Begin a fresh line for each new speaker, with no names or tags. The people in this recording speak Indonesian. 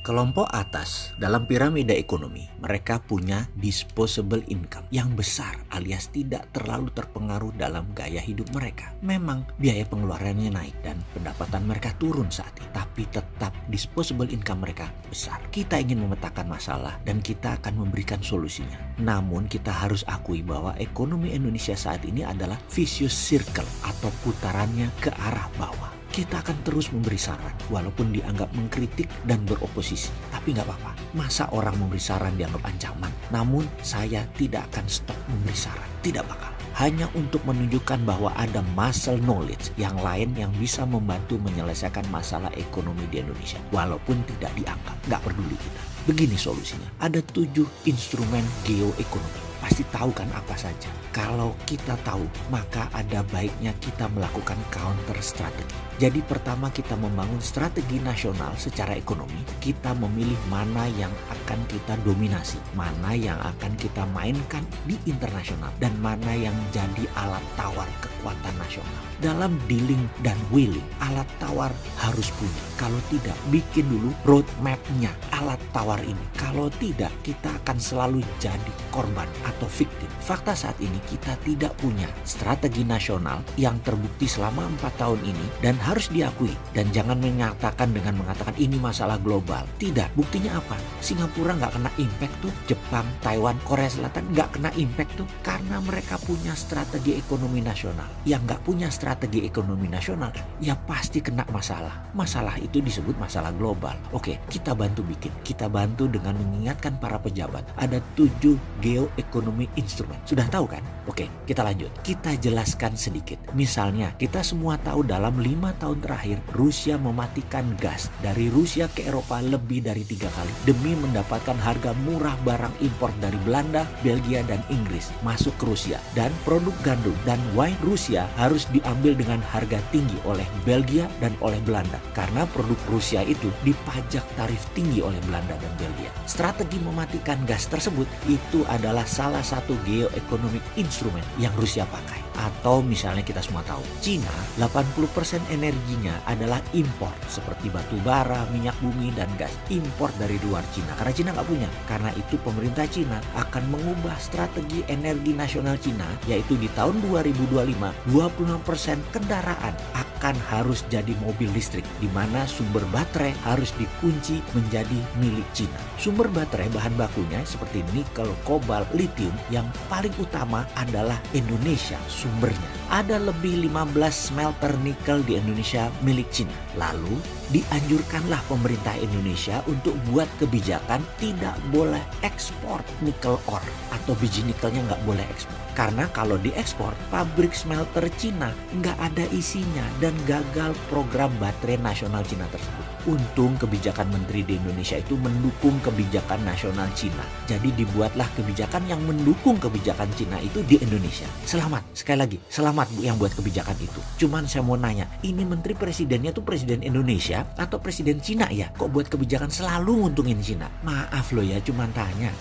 Kelompok atas dalam piramida ekonomi, mereka punya disposable income yang besar alias tidak terlalu terpengaruh dalam gaya hidup mereka. Memang biaya pengeluarannya naik dan pendapatan mereka turun saat ini, tapi tetap disposable income mereka besar. Kita ingin memetakan masalah dan kita akan memberikan solusinya. Namun kita harus akui bahwa ekonomi Indonesia saat ini adalah vicious circle atau putarannya ke arah bawah. Kita akan terus memberi saran walaupun dianggap mengkritik dan beroposisi. Tapi nggak apa-apa. Masa orang memberi saran dianggap ancaman? Namun saya tidak akan stop memberi saran. Tidak bakal. Hanya untuk menunjukkan bahwa ada muscle knowledge yang lain yang bisa membantu menyelesaikan masalah ekonomi di Indonesia. Walaupun tidak dianggap. Nggak peduli kita. Begini solusinya. Ada 7 instrumen geoekonomi. Pasti tahu kan apa saja. Kalau kita tahu, maka ada baiknya kita melakukan counter strategi. Jadi pertama kita membangun strategi nasional secara ekonomi. Kita memilih mana yang akan kita dominasi, mana yang akan kita mainkan di internasional, dan mana yang jadi alat tawar kekuatan nasional. Dalam dealing dan willing, alat tawar harus punya. Kalau tidak, bikin dulu roadmap-nya alat tawar ini. Kalau tidak, kita akan selalu jadi korban atau victim. Fakta saat ini kita tidak punya strategi nasional yang terbukti selama 4 tahun ini dan harus diakui. Dan jangan menyatakan dengan mengatakan ini masalah global. Tidak, buktinya apa? Singapura nggak kena impact tuh, Jepang, Taiwan, Korea Selatan nggak kena impact tuh karena mereka punya strategi ekonomi nasional. Yang nggak punya strategi ekonomi nasional ya pasti kena masalah. Masalah itu disebut masalah global. Oke, kita bantu bikin. Kita bantu dengan mengingatkan para pejabat. Ada 7 geoekonomi instrumen. Sudah tahu kan? Oke, kita lanjut. Kita jelaskan sedikit. Misalnya, kita semua tahu dalam 5 tahun terakhir Rusia mematikan gas dari Rusia ke Eropa lebih dari 3 kali demi mendapatkan harga murah barang impor dari Belanda, Belgia, dan Inggris masuk ke Rusia. Dan produk gandum dan wine Rusia harus diambil dengan harga tinggi oleh Belgia dan oleh Belanda karena produk Rusia itu dipajak tarif tinggi oleh Belanda dan Belgia. Strategi mematikan gas tersebut itu adalah salah satu geoeconomic instrumen yang Rusia pakai. Atau misalnya kita semua tahu, Cina 80% energinya adalah impor seperti batu bara, minyak bumi, dan gas. Impor dari luar Cina karena Cina nggak punya. Karena itu pemerintah Cina akan mengubah strategi energi nasional Cina, yaitu di tahun 2025 26% kendaraan akan harus jadi mobil listrik, di mana sumber baterai harus dikunci menjadi milik Cina. Sumber baterai bahan bakunya seperti nikel, kobalt, lithium yang paling utama adalah Indonesia sumbernya. Ada lebih 15 smelter nikel di Indonesia milik Cina. Lalu dianjurkanlah pemerintah Indonesia untuk buat kebijakan tidak boleh ekspor nikel ore atau biji nikelnya nggak boleh ekspor. Karena kalau diekspor, pabrik smelter Cina nggak ada isinya dan gagal program baterai nasional Cina tersebut. Untung kebijakan menteri di Indonesia itu mendukung kebijakan nasional Cina. Jadi dibuatlah kebijakan yang mendukung kebijakan Cina itu di Indonesia. Selamat, sekali lagi, selamat Bu yang buat kebijakan itu. Cuman saya mau nanya, ini menteri presidennya tuh presiden Indonesia atau presiden Cina ya? Kok buat kebijakan selalu nguntungin Cina? Maaf loh ya, cuman tanya.